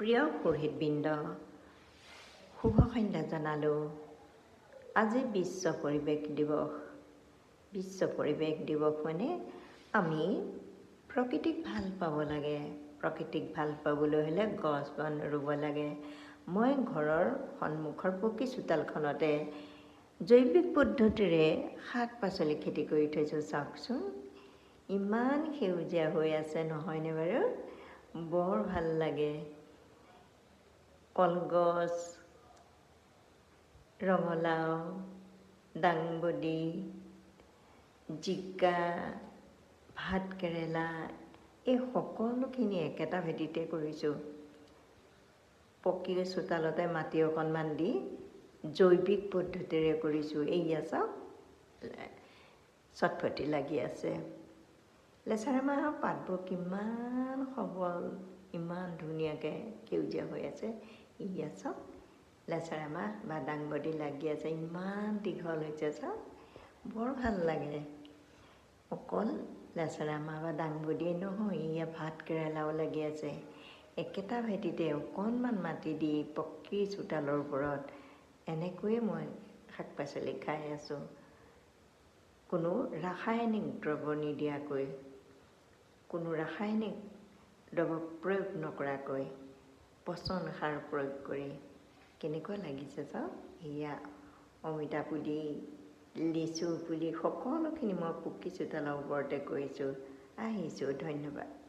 প্ৰিয় পুৰোহিতবৃন্দ, শুভ সন্ধ্যা জনালোঁ। আজি বিশ্ব পৰিৱেশ দিৱস। বিশ্ব পৰিৱেশ দিৱস মানে আমি প্ৰকৃতিক ভাল পাব লাগে। প্ৰকৃতিক ভাল পাবলৈ হ'লে গছ বন ৰুব লাগে। মই ঘৰৰ সন্মুখৰ পকী চোতালখনতে জৈৱিক পদ্ধতিৰে শাক পাচলি খেতি কৰি থৈছোঁ। চাওকচোন, ইমান সেউজীয়া হৈ আছে নহয়নে বাৰু? বৰ ভাল লাগে। কলগছ, ৰঙালাও, দাংবডি, জিকা, ভাতকেৰেলা, এই সকলোখিনি একেটা ভেটিতে কৰিছোঁ। পকী চোতালতে মাটি অকণমান দি জৈৱিক পদ্ধতিৰে কৰিছোঁ। এইয়া চাওক, চটফটি লাগি আছে। লেচেৰা মাহৰ পাতবোৰ কিমান সবল, ইমান ধুনীয়াকৈ সেউজীয়া হৈ আছে। ইয়া চাওক, লেচেৰা মাহ বা দাংবডি লাগি আছে, ইমান দীঘল হৈছে চাওক, বৰ ভাল লাগে। অকল লেচেৰা মাহ বা দাংবডিয়ে নহয়, ইয়া ভাত কেৰেলাও লাগি আছে। একেটা ভেটিতে অকণমান মাটি দি পকী চোতালৰ ওপৰত এনেকৈয়ে মই শাক পাচলি খাই আছোঁ। কোনো ৰাসায়নিক দ্ৰব্য নিদিয়াকৈ, কোনো ৰাসায়নিক দ্ৰব্য প্ৰয়োগ নকৰাকৈ, পচন সাৰ প্ৰয়োগ কৰি কেনেকুৱা লাগিছে চাওক। এয়া অমিতা পুলি, লিচু পুলি, সকলোখিনি মই পকী চোতালৰ ওপৰতে কৰিছোঁ। আহিছোঁ, ধন্যবাদ।